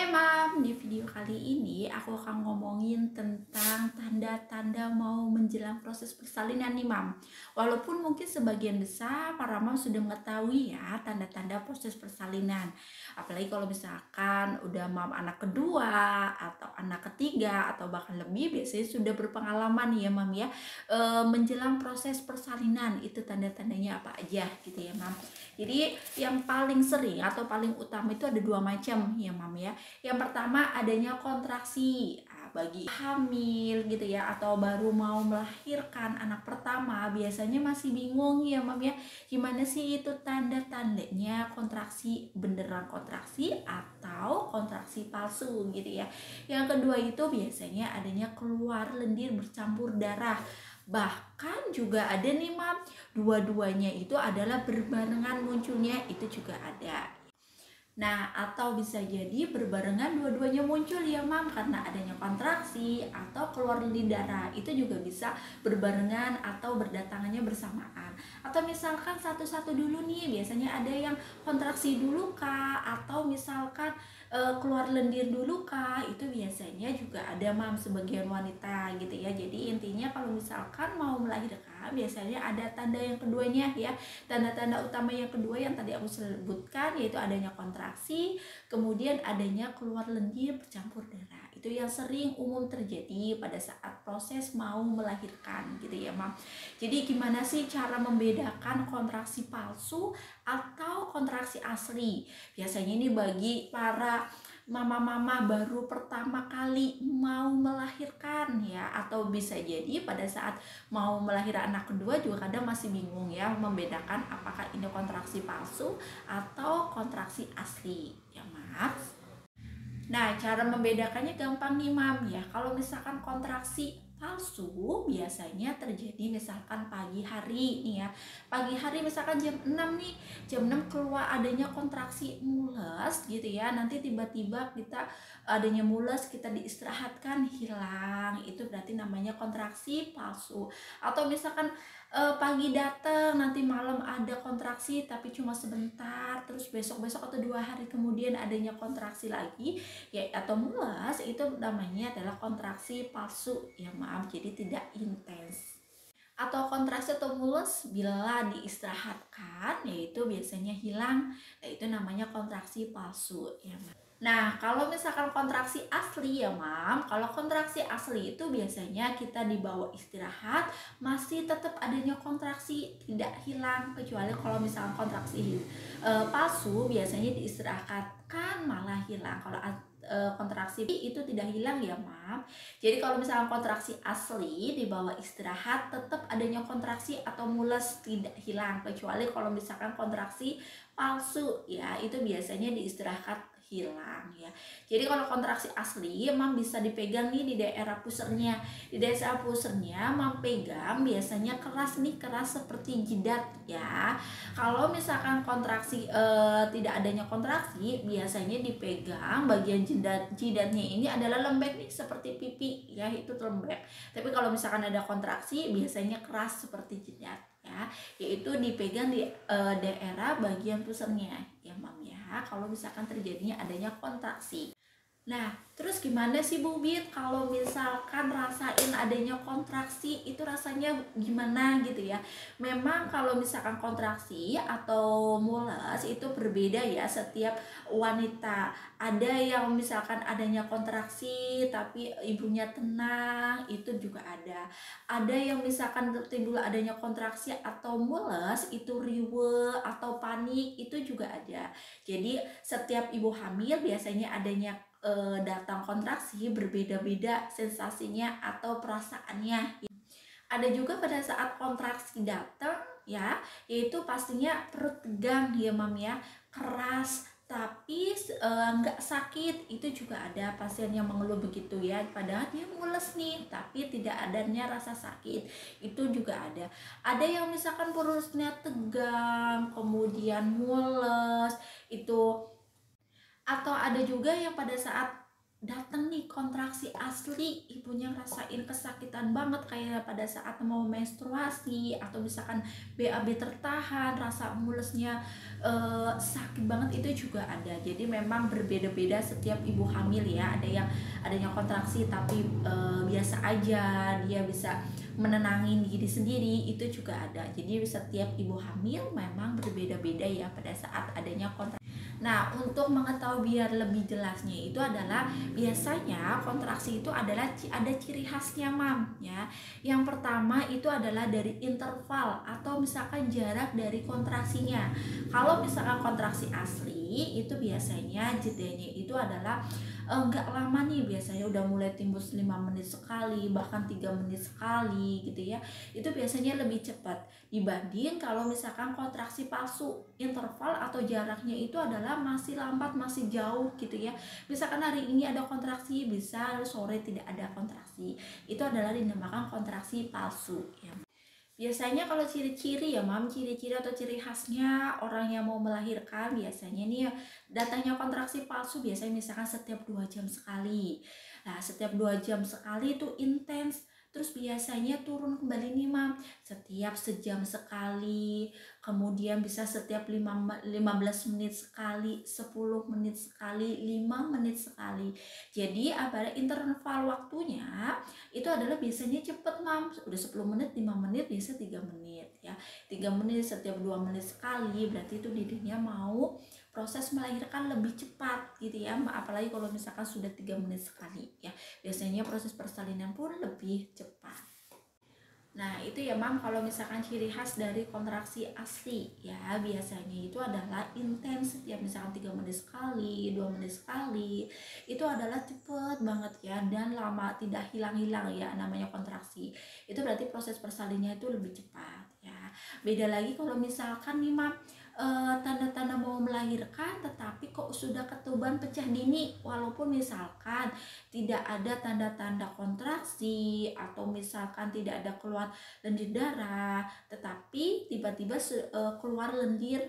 Hai Mam, di video kali ini aku akan ngomongin tentang tanda-tanda mau menjelang proses persalinan nih Mam. Walaupun mungkin sebagian besar para Mam sudah mengetahui ya tanda-tanda proses persalinan. Apalagi kalau misalkan udah Mam anak kedua atau anak ketiga atau bahkan lebih, biasanya sudah berpengalaman ya Mam ya. Menjelang proses persalinan itu tanda-tandanya apa aja gitu ya Mam. Jadi yang paling sering atau paling utama itu ada dua macam ya Mam ya. Yang pertama adanya kontraksi. Bagi hamil gitu ya atau baru mau melahirkan anak pertama biasanya masih bingung ya Mam ya. Gimana sih itu tanda-tandanya kontraksi beneran kontraksi atau kontraksi palsu gitu ya. Yang kedua itu biasanya adanya keluar lendir bercampur darah. Bahkan juga ada nih Mam, dua-duanya itu adalah berbarengan munculnya, itu juga ada. Nah, atau bisa jadi berbarengan dua-duanya muncul ya Mam, karena adanya kontraksi atau keluar lendir darah. Itu juga bisa berbarengan atau berdatangannya bersamaan. Atau misalkan satu-satu dulu nih, biasanya ada yang kontraksi dulu kah, atau misalkan keluar lendir dulu kah, itu biasanya juga ada Mam sebagian wanita gitu ya. Jadi intinya kalau misalkan mau melahirkan biasanya ada tanda yang keduanya ya. Tanda-tanda utama yang kedua yang tadi aku sebutkan yaitu adanya kontraksi, kemudian adanya keluar lendir bercampur darah. Itu yang sering umum terjadi pada saat proses mau melahirkan gitu ya Mam. Jadi gimana sih cara membedakan kontraksi palsu atau kontraksi asli? Biasanya ini bagi para mama-mama baru pertama kali mau melahirkan ya, atau bisa jadi pada saat mau melahirkan anak kedua juga kadang masih bingung ya membedakan apakah ini kontraksi palsu atau kontraksi asli ya Mas. Nah, cara membedakannya gampang nih Mam ya. Kalau misalkan kontraksi palsu biasanya terjadi misalkan pagi hari nih ya. Pagi hari misalkan jam 6 nih, jam 6 keluar adanya kontraksi mules gitu ya. Nanti tiba-tiba kita adanya mules, kita diistirahatkan hilang. Itu berarti namanya kontraksi palsu. Atau misalkan pagi datang nanti malam ada kontraksi tapi cuma sebentar, terus besok-besok atau 2 hari kemudian adanya kontraksi lagi ya, atau mules, itu namanya adalah kontraksi palsu ya maaf, jadi tidak intens. Atau kontraksi atau mules bila diistirahatkan yaitu biasanya hilang, itu namanya kontraksi palsu ya maaf. Nah, kalau misalkan kontraksi asli ya Mam, kalau kontraksi asli itu biasanya kita dibawa istirahat, masih tetap adanya kontraksi, tidak hilang. Kecuali kalau misalkan kontraksi palsu biasanya diistirahatkan malah hilang. Kalau kontraksi itu tidak hilang ya Mam. Jadi kalau misalkan kontraksi asli dibawa istirahat, tetap adanya kontraksi atau mules, tidak hilang. Kecuali kalau misalkan kontraksi palsu ya, itu biasanya diistirahat hilang ya. Jadi kalau kontraksi asli Mam bisa dipegang nih di daerah pusernya. Di daerah pusernya Mam pegang biasanya keras nih, keras seperti jidat ya. Kalau misalkan kontraksi tidak adanya kontraksi, biasanya dipegang bagian jidatnya ini adalah lembek nih seperti pipi ya, itu lembek. Tapi kalau misalkan ada kontraksi biasanya keras seperti jidat ya, yaitu dipegang di daerah bagian pusernya ya Mam ya, kalau misalkan terjadinya adanya kontraksi. Nah, terus gimana sih Bu Bit kalau misalkan rasain adanya kontraksi, itu rasanya gimana gitu ya? Memang kalau misalkan kontraksi atau mules itu berbeda ya setiap wanita. Ada yang misalkan adanya kontraksi tapi ibunya tenang, itu juga ada. Ada yang misalkan timbul adanya kontraksi atau mules itu riwe atau panik, itu juga ada. Jadi setiap ibu hamil biasanya adanya datang kontraksi berbeda-beda sensasinya atau perasaannya. Ada juga pada saat kontraksi datang ya, yaitu pastinya perut tegang ya Mam ya, keras tapi nggak sakit, itu juga ada pasien yang mengeluh begitu ya, padahal dia mules nih tapi tidak adanya rasa sakit, itu juga ada. Ada yang misalkan perutnya tegang kemudian mules itu, atau ada juga yang pada saat datang nih kontraksi asli, ibunya ngerasain kesakitan banget kayak pada saat mau menstruasi, atau misalkan BAB tertahan, rasa mulesnya sakit banget, itu juga ada. Jadi memang berbeda-beda setiap ibu hamil ya. Ada yang adanya kontraksi tapi biasa aja, dia bisa menenangin diri sendiri, itu juga ada. Jadi setiap ibu hamil memang berbeda-beda ya pada saat adanya kontraksi. Nah, untuk mengetahui biar lebih jelasnya itu adalah biasanya kontraksi itu adalah ada ciri khasnya, Mam, ya. Yang pertama itu adalah dari interval atau misalkan jarak dari kontraksinya. Kalau misalkan kontraksi asli itu biasanya jedanya itu adalah nggak lama nih, biasanya udah mulai timbul 5 menit sekali, bahkan 3 menit sekali gitu ya. Itu biasanya lebih cepat dibanding kalau misalkan kontraksi palsu. Interval atau jaraknya itu adalah masih lambat, masih jauh gitu ya. Misalkan hari ini ada kontraksi, bisa sore tidak ada kontraksi, itu adalah dinamakan kontraksi palsu ya. Biasanya kalau ciri-ciri ya, Mam, ciri-ciri atau ciri khasnya orang yang mau melahirkan biasanya nih ya, datangnya kontraksi palsu biasanya misalkan setiap 2 jam sekali. Nah, setiap 2 jam sekali itu intens. Terus biasanya turun kembali nih, Mam, setiap sejam sekali, kemudian bisa setiap 15 menit sekali, 10 menit sekali, 5 menit sekali. Jadi pada interval waktunya itu adalah biasanya cepet, Mam, udah 10 menit, 5 menit, biasa 3 menit ya. 3 menit setiap 2 menit sekali, berarti itu dirinya mau proses melahirkan lebih cepat gitu ya. Apalagi kalau misalkan sudah 3 menit sekali ya, biasanya proses persalinan pun lebih cepat. Nah, itu ya, Mam, kalau misalkan ciri khas dari kontraksi asli ya, biasanya itu adalah intens setiap misalkan 3 menit sekali, 2 menit sekali. Itu adalah cepet banget ya, dan lama, tidak hilang-hilang ya namanya kontraksi. Itu berarti proses persalinannya itu lebih cepat ya. Beda lagi kalau misalkan nih, Mam, tanda-tanda mau melahirkan tetapi kok sudah ketuban pecah dini, walaupun misalkan tidak ada tanda-tanda kontraksi atau misalkan tidak ada keluar lendir darah, tetapi tiba-tiba keluar lendir,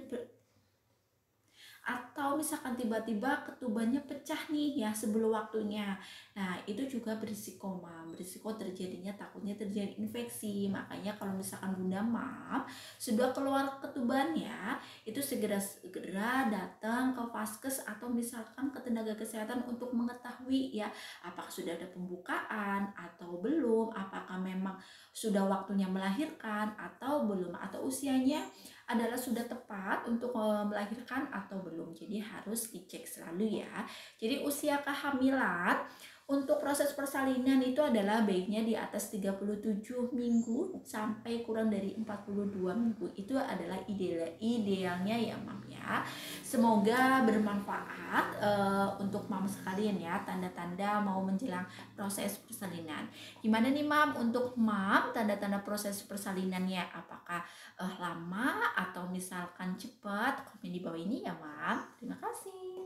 atau misalkan tiba-tiba ketubannya pecah nih ya sebelum waktunya. Nah, itu juga berisiko, Mam, berisiko terjadinya, takutnya terjadi infeksi. Makanya kalau misalkan Bunda, Mam, sudah keluar ketubannya, itu segera datang ke vaskes atau misalkan ke tenaga kesehatan untuk mengetahui ya apakah sudah ada pembukaan atau belum, apakah memang sudah waktunya melahirkan atau belum, atau usianya adalah sudah tepat untuk melahirkan atau belum. Jadi harus dicek selalu ya. Jadi usia kehamilan untuk proses persalinan itu adalah baiknya di atas 37 minggu sampai kurang dari 42 minggu. Itu adalah idealnya ya, Mam ya. Semoga bermanfaat untuk Mam sekalian ya, tanda-tanda mau menjelang proses persalinan. Gimana nih, Mam, untuk Mam tanda-tanda proses persalinannya? Apakah lama atau misalkan cepat? Komen di bawah ini ya, Mam. Terima kasih.